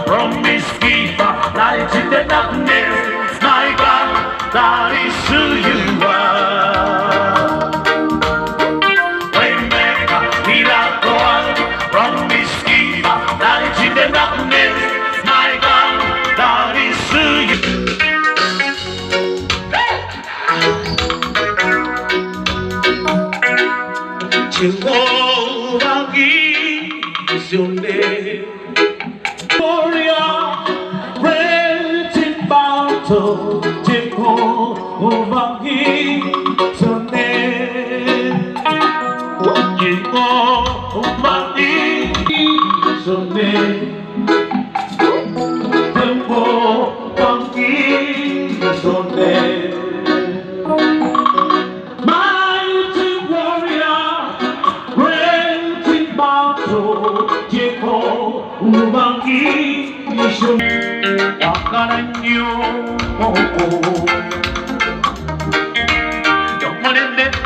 promise keeper, light in the darkness, my God, that is who you are. Waymaker, miracle worker, promise keeper, light in the darkness, my God, that is who you are. Jehovah is your name. Jehovah is your name. Jehovah is your name. Jehovah is your name. Mighty warrior, great in battle. Jehovah is your name. Wakaranyo.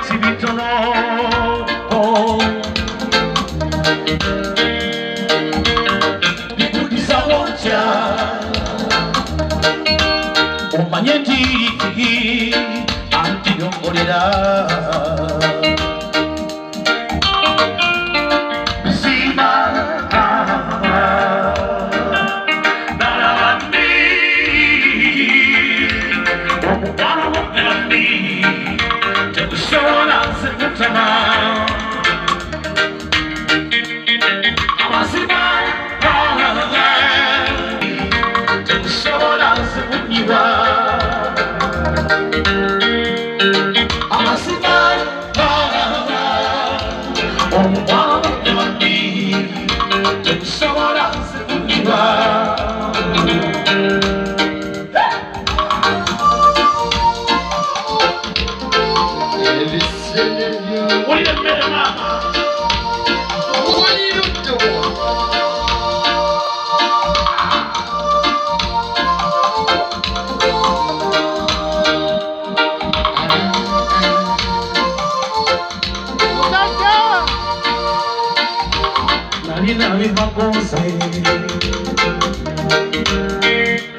Kimatono. Nikudiza moja omanyeti antiyongolera sima narabandi narabandi tekusona sekutama amasima tekusona sekunywa amasima omwami tekusona sekunywa. Wait a minute, Mama. What are you doing? Nani makonse,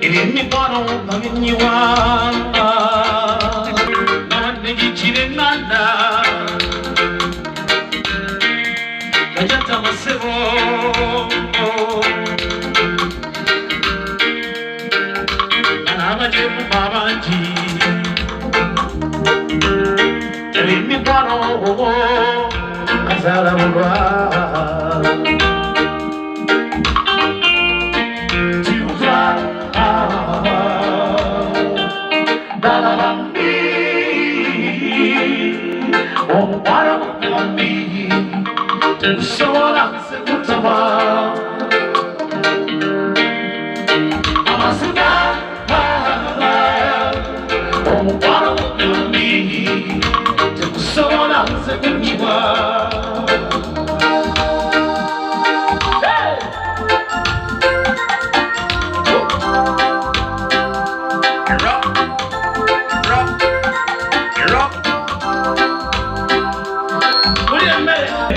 ili mi paro naginyiwa, nani gichire nana. Kajata masebo Namaje mubabanji Terimi bano Kazala mura Tiuza Dalabambi Omwara mkambi Tekusona sekutama Amasika Omwara mkambi Tekusona sekunywa. Wait a minute.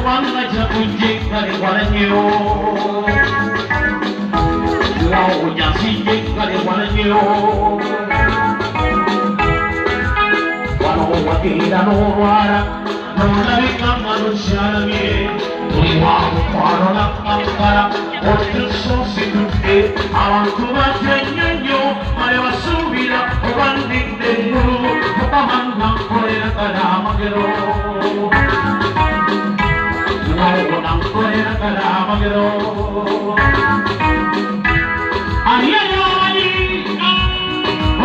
kubanga chakunje kale walanyo Lao nyasinje kale walanyo Wano wakira norwara Nolabika manushalami Tuliwamu kwaro na kankara Otu sosi tuke Awantu batenyonyo Mare wasubira Obandinde nguru Kupamanga korera karamagero Tuwawu korera karamagero Ayayani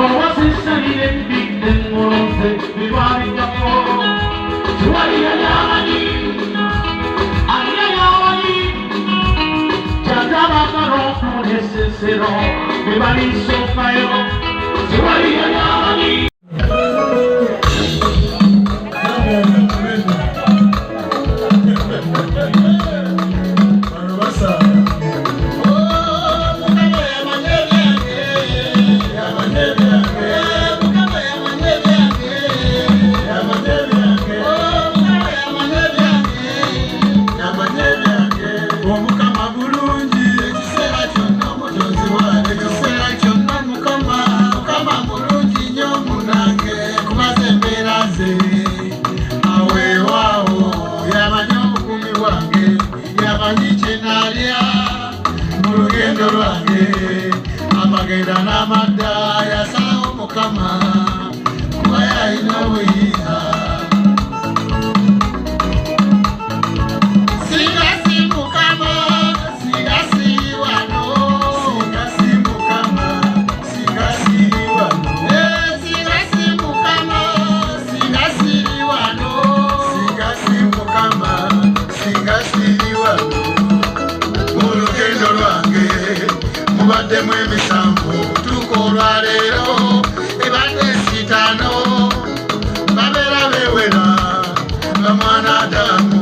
Owasisarire mbite ngurose Biwari jako Tuwayayani Necesero, mi balizo falló, se va a ir allá. Amagenda namada ya sao mukama kubaya inawiha sigasi mukama sigasi wano sigasi mukama sigasi wano sigasi mukama sigasi wano sigasi mukama sigasi wano urugendo rwange mubadde mwemisanvu tukolwa leero ebadde sitano babeera bewera bamwana Adamu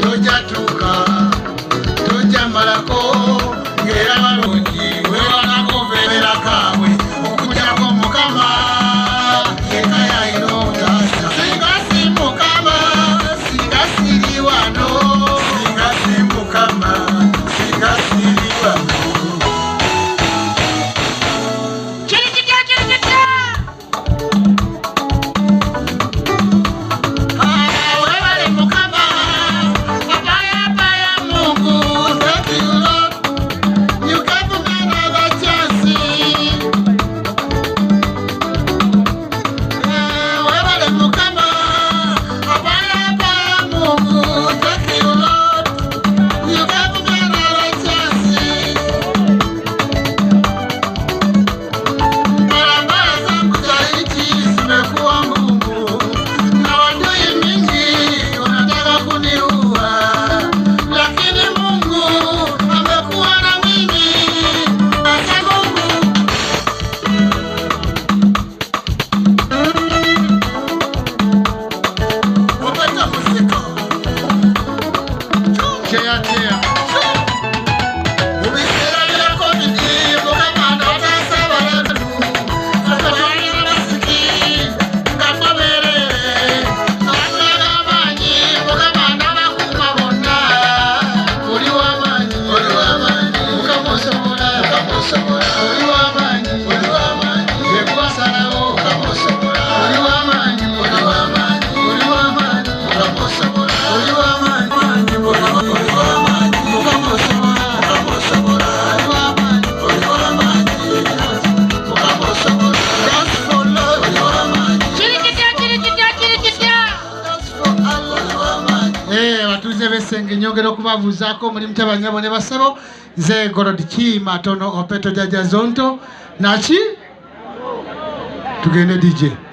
tojja tuuka tojja malako ng'era balungi weewanako beera kaabwe okujjako Mukama eka yayina otaasa singa si Mukama singa siri wano singa si Mukama singa siri wano Nyongera okubabuuzaako mulimu kyabanyabo ne basabo nze Gorod Kimatono Opeto jaja zonto naki tugende DJ